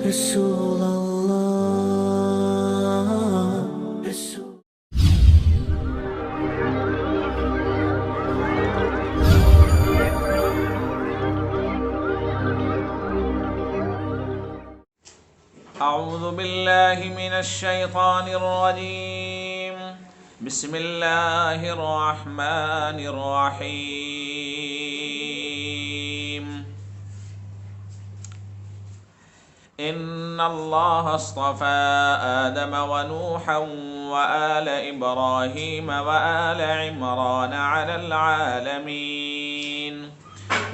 رسول الله رسول أعوذ بالله من الشيطان الرجيم. بسم الله الرحمن الرحيم. إن الله اصطفى آدم ونوحا وآل إبراهيم وآل عمران على العالمين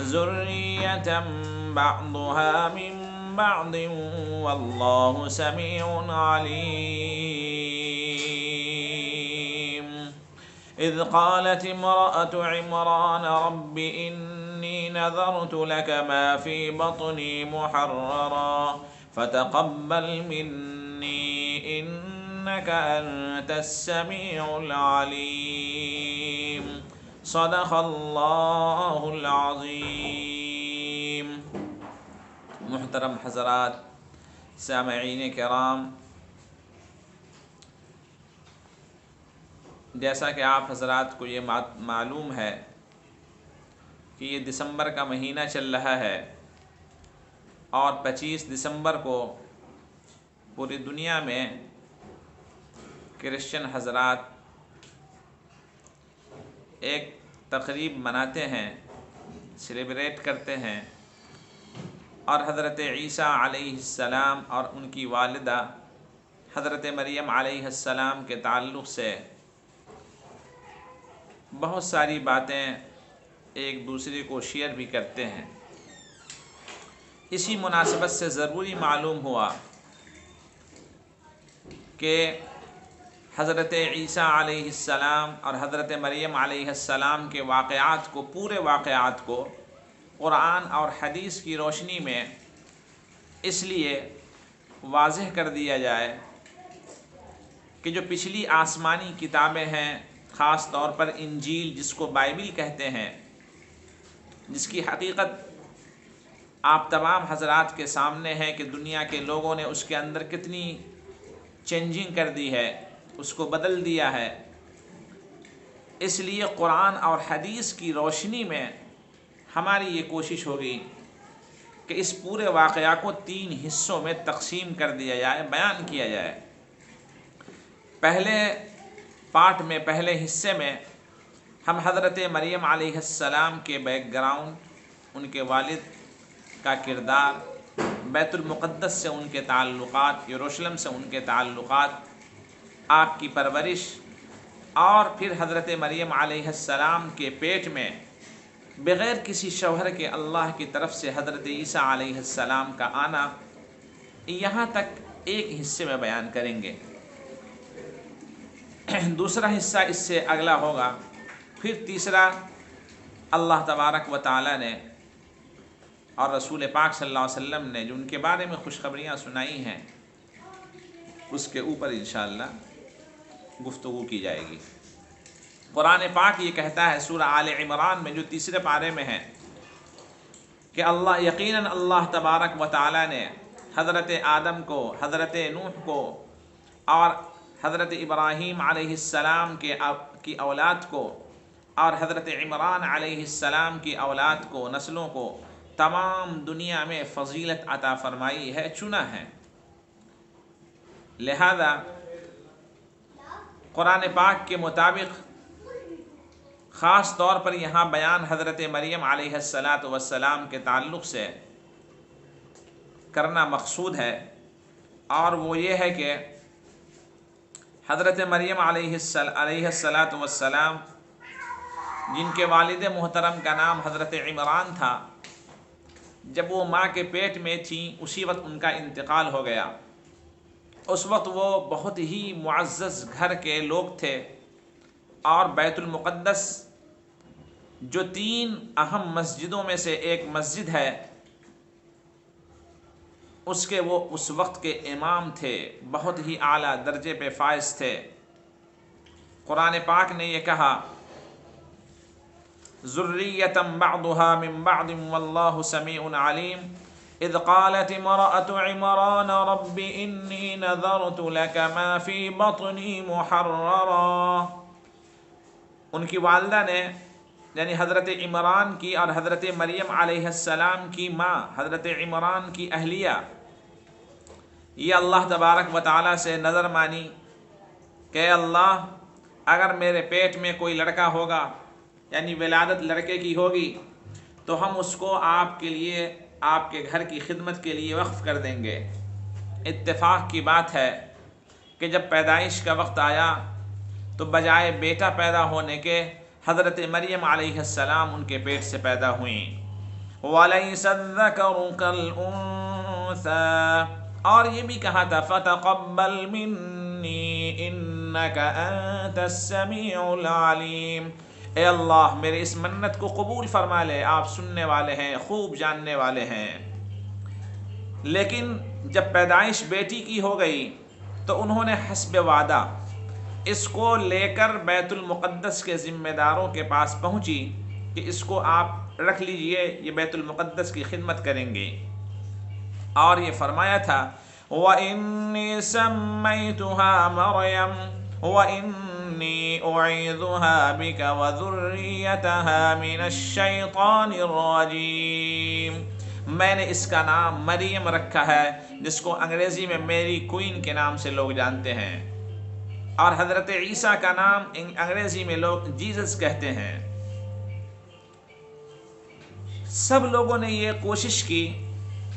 ذرية بعضها من بعض والله سميع عليم. إذ قالت امرأة عمران رب إني نذرت لك ما في بطني محررا فتقبل مني إنك أنت السميع العليم. صدق اللہ العظیم. محترم حضرات، سامعین کرام، جیسا کہ آپ حضرات کو یہ معلوم ہے کہ یہ دسمبر کا مہینہ چل رہا ہے اور 25 دسمبر کو پوری دنیا میں کرسچن حضرات ایک تقریب مناتے ہیں، سیلیبریٹ کرتے ہیں، اور حضرت عیسیٰ علیہ السلام اور ان کی والدہ حضرت مریم علیہ السلام کے تعلق سے بہت ساری باتیں ایک دوسرے کو شیئر بھی کرتے ہیں. اسی مناسبت سے ضروری معلوم ہوا کہ حضرت عیسیٰ علیہ السلام اور حضرت مریم علیہ السلام کے واقعات کو، پورے واقعات کو قرآن اور حدیث کی روشنی میں اس لیے واضح کر دیا جائے کہ جو پچھلی آسمانی کتابیں ہیں، خاص طور پر انجیل جس کو بائبل کہتے ہیں، جس کی حقیقت آپ تمام حضرات کے سامنے ہے کہ دنیا کے لوگوں نے اس کے اندر کتنی چینجنگ کر دی ہے، اس کو بدل دیا ہے. اس لیے قرآن اور حدیث کی روشنی میں ہماری یہ کوشش ہوگی کہ اس پورے واقعہ کو 3 حصوں میں تقسیم کر دیا جائے، بیان کیا جائے. پہلے پارٹ میں، پہلے حصے میں ہم حضرت مریم علیہ السلام کے بیک گراؤنڈ، ان کے والد کا کردار، بیت المقدس سے ان کے تعلقات، یروشلم سے ان کے تعلقات، آپ کی پرورش، اور پھر حضرت مریم علیہ السلام کے پیٹ میں بغیر کسی شوہر کے اللہ کی طرف سے حضرت عیسیٰ علیہ السلام کا آنا، یہاں تک ایک حصے میں بیان کریں گے. دوسرا حصہ اس سے اگلا ہوگا. پھر تیسرا اللہ تبارک و تعالی نے اور رسول پاک صلی اللہ علیہ وسلم نے جو ان کے بارے میں خوشخبریاں سنائی ہیں، اس کے اوپر انشاءاللہ گفتگو کی جائے گی. قرآن پاک یہ کہتا ہے سورہ آل عمران میں، جو تیسرے پارے میں ہے، کہ یقیناً اللہ تبارک و تعالی نے حضرت آدم کو، حضرت نوح کو اور حضرت ابراہیم علیہ السلام کی اولاد کو اور حضرت عمران علیہ السلام کی اولاد کو، نسلوں کو تمام دنیا میں فضیلت عطا فرمائی ہے، چنا ہے. لہذا قرآن پاک کے مطابق خاص طور پر یہاں بیان حضرت مریم علیہ السلام کے تعلق سے کرنا مقصود ہے، اور وہ یہ ہے کہ حضرت مریم علیہ السلام جن کے والد محترم کا نام حضرت عمران تھا، جب وہ ماں کے پیٹ میں تھیں اسی وقت ان کا انتقال ہو گیا. اس وقت وہ بہت ہی معزز گھر کے لوگ تھے، اور بیت المقدس جو 3 اہم مسجدوں میں سے ایک مسجد ہے، اس کے وہ اس وقت کے امام تھے، بہت ہی اعلیٰ درجے پہ فائز تھے. قرآن پاک نے یہ کہا ذریۃ بعضها من بعض واللہ سمیع علیم. اذ قالت امرأة عمران رب انی نذرت لك ما فی بطنی محررا، ان کی والدہ نے یعنی حضرت عمران کی اور حضرت مریم علیہ السلام کی ماں حضرت عمران کی اہلیہ یہ اللہ تبارک و تعالیٰ سے نظر مانی کہ اللہ اگر میرے پیٹ میں کوئی لڑکا ہوگا یعنی ولادت لڑکے کی ہوگی تو ہم اس کو آپ کے لیے آپ کے گھر کی خدمت کے لیے وقف کر دیں گے۔ اتفاق کی بات ہے کہ جب پیدائش کا وقت آیا تو بجائے بیٹا پیدا ہونے کے حضرت مریم علیہ السلام ان کے پیٹ سے پیدا ہوئیں۔ وَلَيْسَ الذَّكَرُ كَالْأُنثَىٰ، اور یہ بھی کہا تھا فَتَقَبَّلْ مِنِّي إِنَّكَ أَنتَ السَّمِيعُ الْعَلِيمُ، اے اللہ میرے اس منت کو قبول فرما لے، آپ سننے والے ہیں، خوب جاننے والے ہیں۔ لیکن جب پیدائش بیٹی کی ہو گئی تو انہوں نے حسب وعدہ اس کو لے کر بیت المقدس کے ذمہ داروں کے پاس پہنچی کہ اس کو آپ رکھ لیجئے، یہ بیت المقدس کی خدمت کریں گے، اور یہ فرمایا تھا وَإِنِّي سَمَّيْتُهَا مَرْيَمَ وَإِنِّي أُعِيذُهَا بِكَ وَذُرِّيَّتَهَا مِنَ الشَّيْطَانِ الرَّجِيمِ، میں نے اس کا نام مریم رکھا ہے جس کو انگریزی میں میری کوئین کے نام سے لوگ جانتے ہیں، اور حضرت عیسیٰ کا نام انگریزی میں لوگ جیزس کہتے ہیں۔ سب لوگوں نے یہ کوشش کی،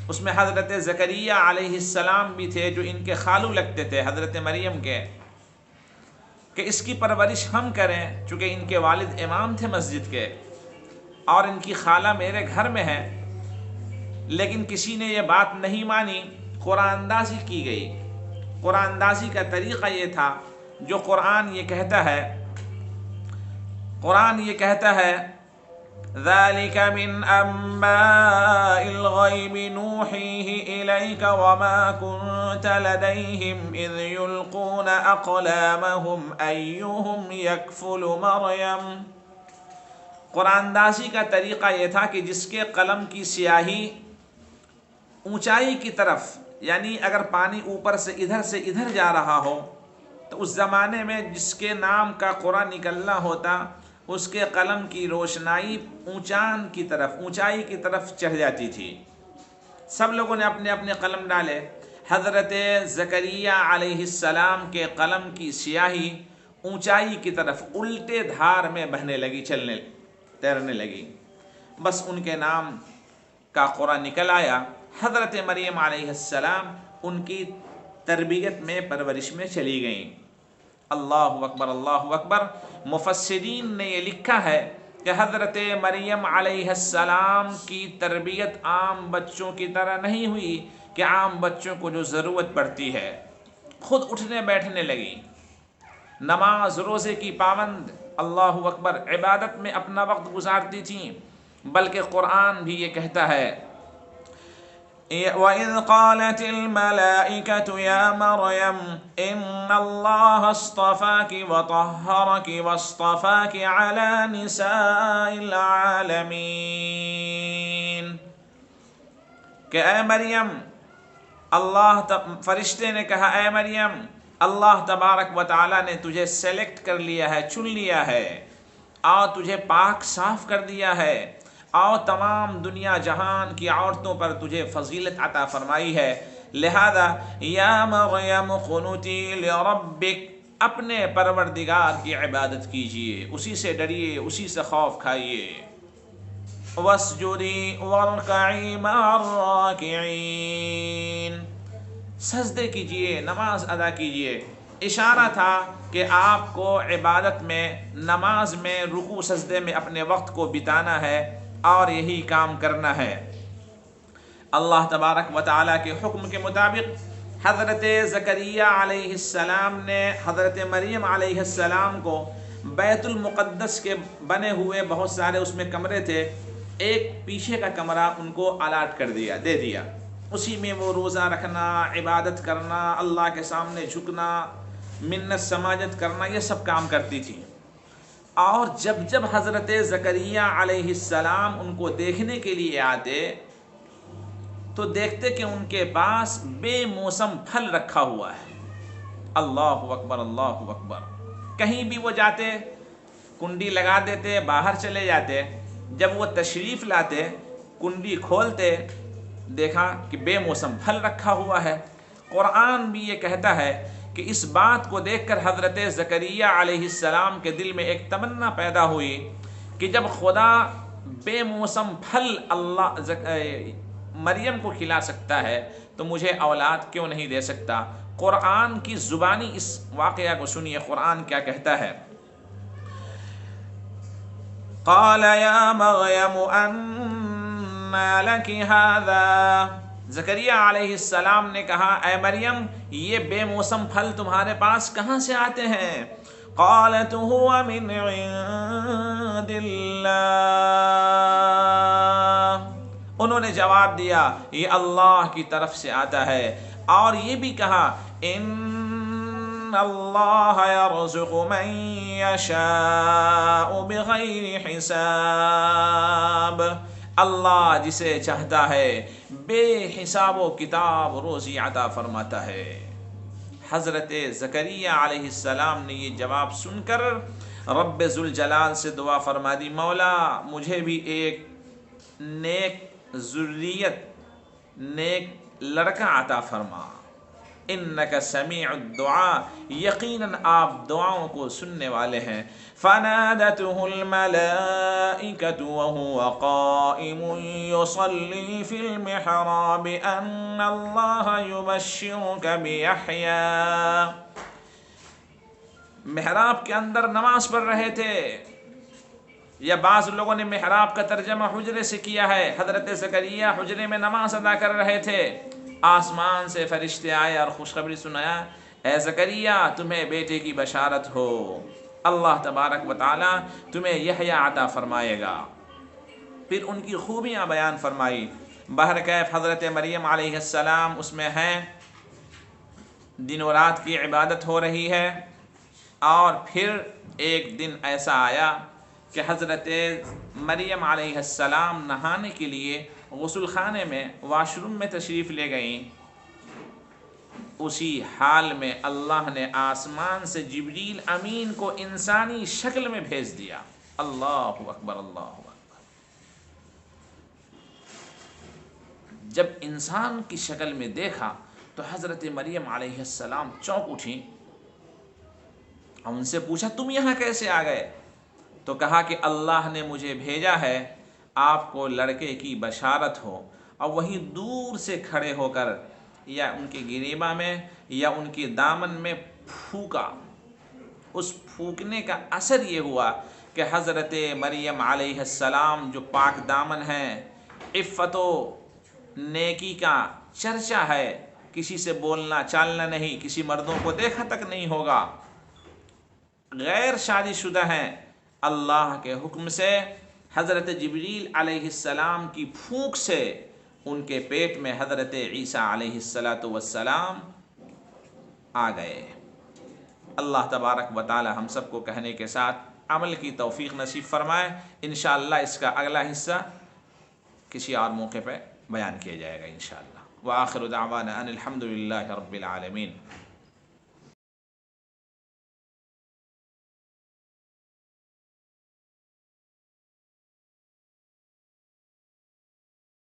اس میں حضرت زکریا علیہ السلام بھی تھے جو ان کے خالو لگتے تھے حضرت مریم کے، کہ اس کی پرورش ہم کریں، چونکہ ان کے والد امام تھے مسجد کے اور ان کی خالہ میرے گھر میں ہے، لیکن کسی نے یہ بات نہیں مانی، قرآن اندازی کی گئی۔ قرآن اندازی کا طریقہ یہ تھا جو قرآن یہ کہتا ہے، قرآن یہ کہتا ہے ذَلِكَ مِنْ أَنْبَاءِ الْغَيْبِ نُوحِيهِ إِلَيْكَ وَمَا كُنْتَ لَدَيْهِمْ إِذْ يُلْقُونَ أَقْلَامَهُمْ أَيُّهُمْ يَكْفُلُ مَرْيَمَ۔ قرآن اندازی کا طریقہ یہ تھا کہ جس کے قلم کی سیاہی اونچائی کی طرف، یعنی اگر پانی اوپر سے ادھر جا رہا ہو تو اس زمانے میں جس کے نام کا قرآن نکلنا ہوتا اس کے قلم کی روشنائی اونچائی کی طرف چڑھ جاتی تھی۔ سب لوگوں نے اپنے اپنے قلم ڈالے، حضرت زکریا علیہ السلام کے قلم کی سیاہی اونچائی کی طرف الٹے دھار میں بہنے لگی، تیرنے لگی، بس ان کے نام کا قرآن نکل آیا۔ حضرت مریم علیہ السلام ان کی تربیت میں پرورش میں چلی گئیں۔ اللہ اکبر اللہ اکبر۔ مفسرین نے یہ لکھا ہے کہ حضرت مریم علیہ السلام کی تربیت عام بچوں کی طرح نہیں ہوئی کہ عام بچوں کو جو ضرورت پڑتی ہے، خود اٹھنے بیٹھنے لگی، نماز روزے کی پابند، اللہ اکبر، عبادت میں اپنا وقت گزارتی تھیں، بلکہ قرآن بھی یہ کہتا ہے وَإِذْ قَالَتِ الْمَلَائِكَةُ يَا مَرْيَمُ إِنَّ اللَّهَ اصْطَفَاكِ وَطَهَّرَكِ وَاصْطَفَاكِ عَلَى نِسَاءِ الْعَالَمِينَ، کہ اے مریم، فرشتے نے کہا اے مریم، اللہ تبارک و تعالیٰ نے تجھے سلیکٹ کر لیا ہے، چن لیا ہے، اور تجھے پاک صاف کر دیا ہے، اور تمام دنیا جہان کی عورتوں پر تجھے فضیلت عطا فرمائی ہے، لہذا یا مریم قنوتی لربک، اپنے پروردگار کی عبادت کیجئے، اسی سے ڈریے، اسی سے خوف کھائیے، واسجدی وارکعی مع الراکعین، سجدے کیجئے، نماز ادا کیجئے۔ اشارہ تھا کہ آپ کو عبادت میں، نماز میں، رکوع سجدے میں اپنے وقت کو بتانا ہے اور یہی کام کرنا ہے۔ اللہ تبارک و تعالیٰ کے حکم کے مطابق حضرت زکریا علیہ السلام نے حضرت مریم علیہ السلام کو بیت المقدس کے بنے ہوئے بہت سارے اس میں کمرے تھے، ایک پیچھے کا کمرہ ان کو الاٹ کر دیا، دے دیا، اسی میں وہ روزہ رکھنا، عبادت کرنا، اللہ کے سامنے جھکنا، منت سماجت کرنا، یہ سب کام کرتی تھی۔ اور جب جب حضرت زکریا علیہ السلام ان کو دیکھنے کے لیے آتے تو دیکھتے کہ ان کے پاس بے موسم پھل رکھا ہوا ہے۔ اللہ اکبر اللہ اکبر۔ کہیں بھی وہ جاتے کنڈی لگا دیتے، باہر چلے جاتے، جب وہ تشریف لاتے کنڈی کھولتے دیکھا کہ بے موسم پھل رکھا ہوا ہے۔ قرآن بھی یہ کہتا ہے کہ اس بات کو دیکھ کر حضرت زکریہ علیہ السلام کے دل میں ایک تمنا پیدا ہوئی کہ جب خدا بے موسم پھل مریم کو کھلا سکتا ہے تو مجھے اولاد کیوں نہیں دے سکتا۔ قرآن کی زبانی اس واقعہ کو سنیے، قرآن کیا کہتا ہے۔ قال یا مریم انا لک ھذا، زکریا علیہ السلام نے کہا اے مریم یہ بے موسم پھل تمہارے پاس کہاں سے آتے ہیں؟ قالت هو من عند اللہ، انہوں نے جواب دیا یہ اللہ کی طرف سے آتا ہے، اور یہ بھی کہا ان اللہ یرزق من یشاء بغیر حساب، اللہ جسے چاہتا ہے بے حساب و کتاب روزی عطا فرماتا ہے۔ حضرت زکریا علیہ السلام نے یہ جواب سن کر رب ذوالجلال سے دعا فرما دی، مولا مجھے بھی ایک نیک ذریت، نیک لڑکا عطا فرما، انک سمیع الدعاء، یقیناً آپ دعاؤں کو سننے والے ہیں۔ فنادته الملائکۃ وهو قائم یصلی فی المحراب ان اللہ یبشرک بیحییٰ، محراب کے اندر نماز پڑھ رہے تھے، یا بعض لوگوں نے محراب کا ترجمہ حجرے سے کیا ہے، حضرت زکریا حجرے میں نماز ادا کر رہے تھے، آسمان سے فرشتے آئے اور خوشخبری سنایا اے زکریا تمہیں بیٹے کی بشارت ہو، اللہ تبارک و تعالی تمہیں یحییٰ عطا فرمائے گا۔ پھر ان کی خوبیاں بیان فرمائی۔ بہرکیف حضرت مریم علیہ السلام اس میں ہیں، دن و رات کی عبادت ہو رہی ہے، اور پھر ایک دن ایسا آیا کہ حضرت مریم علیہ السلام نہانے کے لیے غسل خانے میں واش روم میں تشریف لے گئیں، اسی حال میں اللہ نے آسمان سے جبریل امین کو انسانی شکل میں بھیج دیا۔ اللہ اکبر اللہ اکبر۔ جب انسان کی شکل میں دیکھا تو حضرت مریم علیہ السلام چونک اٹھیں اور ان سے پوچھا تم یہاں کیسے آ گئے؟ تو کہا کہ اللہ نے مجھے بھیجا ہے آپ کو لڑکے کی بشارت ہو، اور وہیں دور سے کھڑے ہو کر یا ان کی گریباں میں یا ان کی دامن میں پھونکا۔ اس پھونکنے کا اثر یہ ہوا کہ حضرت مریم علیہ السلام جو پاک دامن ہیں، عفت و نیکی کا چرچا ہے، کسی سے بولنا چالنا نہیں، کسی مردوں کو دیکھا تک نہیں ہوگا، غیر شادی شدہ ہیں، اللہ کے حکم سے حضرت جبریل علیہ السلام کی پھونک سے ان کے پیٹ میں حضرت عیسیٰ علیہ السلام آ گئے۔ اللہ تبارک و تعالی ہم سب کو کہنے کے ساتھ عمل کی توفیق نصیب فرمائے۔ انشاءاللہ اس کا اگلا حصہ کسی اور موقع پہ بیان کیا جائے گا انشاءاللہ۔ وآخر دعوانا ان الحمد للہ رب العالمین۔